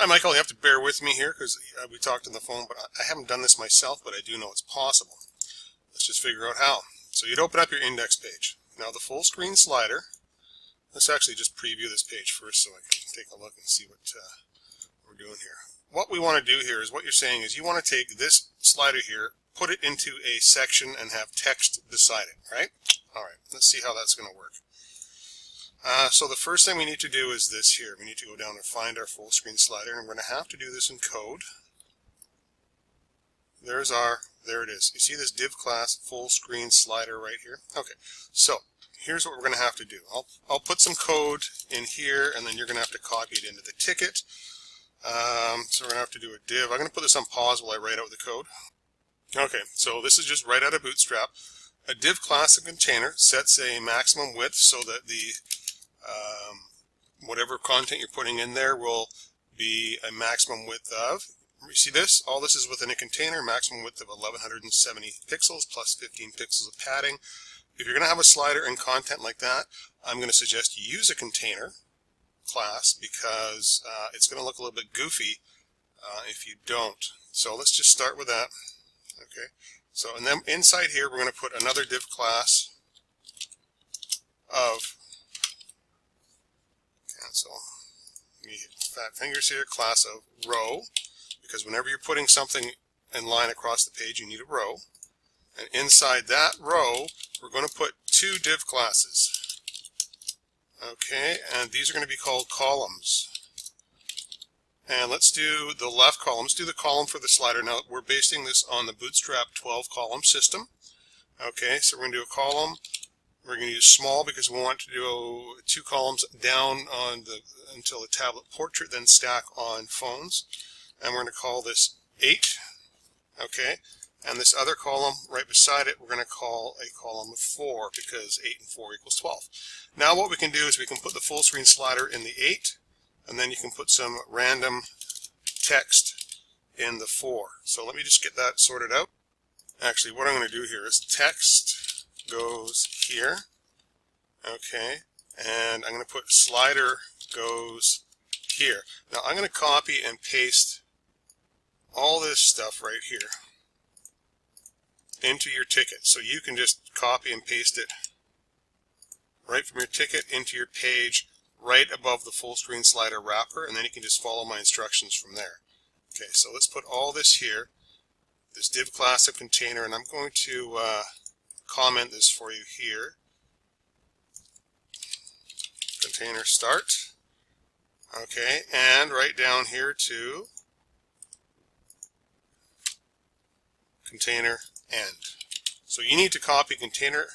Hi, Michael. You have to bear with me here because we talked on the phone, but I haven't done this myself, but I do know it's possible. Let's just figure out how. So you'd open up your index page. Now the full screen slider, let's actually just preview this page first so I can take a look and see what we're doing here. What we want to do here is what you're saying is you want to take this slider here, put it into a section and have text beside it, right? All right, let's see how that's going to work. So the first thing we need to do is this here. We need to go down and find our full screen slider, and we're going to have to do this in code. There it is. You see this div class full screen slider right here? Okay, so here's what we're going to have to do. I'll put some code in here, and then you're going to have to copy it into the ticket. So we're going to have to do a div. I'm going to put this on pause while I write out the code. Okay, so this is just right out of Bootstrap. A div class of container sets a maximum width so that the whatever content you're putting in there will be a maximum width of. You see this? All this is within a container, maximum width of 1170 pixels plus 15 pixels of padding. If you're going to have a slider and content like that, I'm going to suggest you use a container class because it's going to look a little bit goofy if you don't. So let's just start with that. Okay. So, and then inside here, we're going to put another div class of, cancel, let me hit fat fingers here, class of row, because whenever you're putting something in line across the page, you need a row. And inside that row, we're going to put two div classes. Okay, and these are going to be called columns. And let's do the left column. Let's do the column for the slider. Now, we're basing this on the Bootstrap 12 column system. Okay, so we're going to do a column. We're going to use small because we want to do 2 columns down on until the tablet portrait, then stack on phones. And we're going to call this 8. Okay, and this other column right beside it, we're going to call a column of 4 because 8 and 4 equals 12. Now what we can do is we can put the full screen slider in the 8, and then you can put some random text in the 4. So let me just get that sorted out. Actually, what I'm going to do here is text goes here. Okay, and I'm going to put slider goes here. Now I'm going to copy and paste all this stuff right here into your ticket. So you can just copy and paste it right from your ticket into your page right above the full screen slider wrapper, and then you can just follow my instructions from there. Okay, so let's put all this here, this div class of container, and I'm going to comment this for you here. Container start. Okay, and right down here to container end. So you need to copy container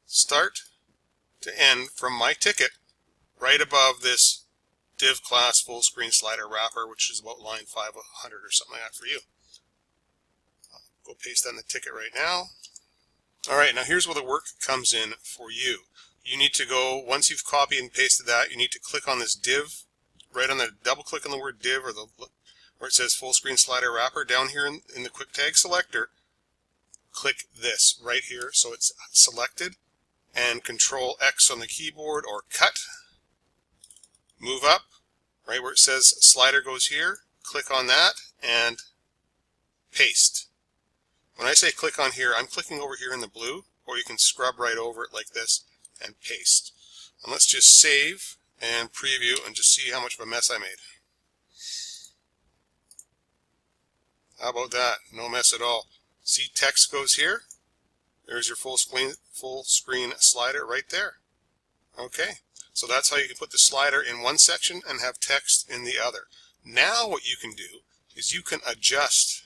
start to end from my ticket right above this div class full screen slider wrapper, which is about line 500 or something like that for you. I'll go paste that in the ticket right now. Alright, now here's where the work comes in for you. You need to go, once you've copied and pasted that, you need to click on this div, right on the, double click on the word div or the where it says full screen slider wrapper down here in the quick tag selector. Click this right here so it's selected, and Control X on the keyboard or cut. Move up right where it says slider goes here, click on that and paste. When I say click on here, I'm clicking over here in the blue, or you can scrub right over it like this and paste. And let's just save and preview and just see how much of a mess I made. How about that? No mess at all. See, text goes here. There's your full screen slider right there. Okay, so that's how you can put the slider in one section and have text in the other. Now what you can do is you can adjust.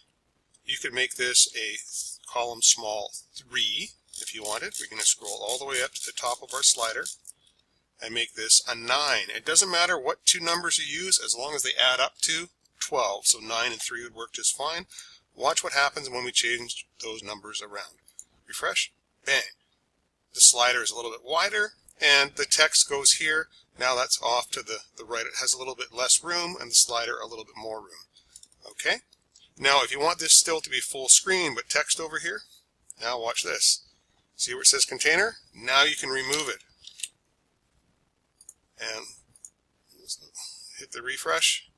You could make this a column small 3 if you wanted. We're going to scroll all the way up to the top of our slider and make this a 9. It doesn't matter what 2 numbers you use as long as they add up to 12. So 9 and 3 would work just fine. Watch what happens when we change those numbers around. Refresh. Bang. The slider is a little bit wider and the text goes here. Now that's off to the right. It has a little bit less room and the slider a little bit more room. Okay. Now if you want this still to be full screen but text over here, now watch this. See where it says container? Now you can remove it. And hit the refresh,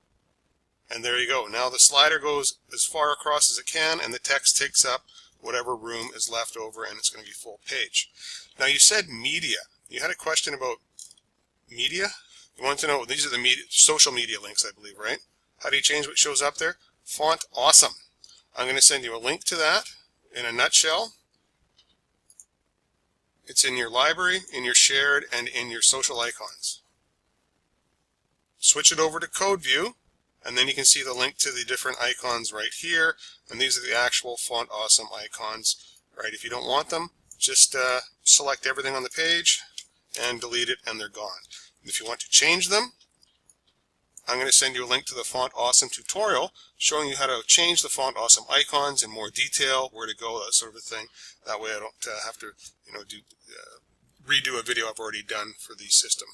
and there you go. Now the slider goes as far across as it can, and the text takes up whatever room is left over, and it's going to be full page. Now you said media. You had a question about media? You want to know, these are the media, social media links, I believe, right? How do you change what shows up there? Font Awesome. I'm going to send you a link to that in a nutshell. It's in your library, in your shared, and in your social icons. Switch it over to Code View, and then you can see the link to the different icons right here, and these are the actual Font Awesome icons. Right? If you don't want them, just select everything on the page and delete it, and they're gone. And if you want to change them, I'm going to send you a link to the Font Awesome tutorial showing you how to change the Font Awesome icons in more detail, where to go, that sort of thing. That way I don't have to redo a video I've already done for the system.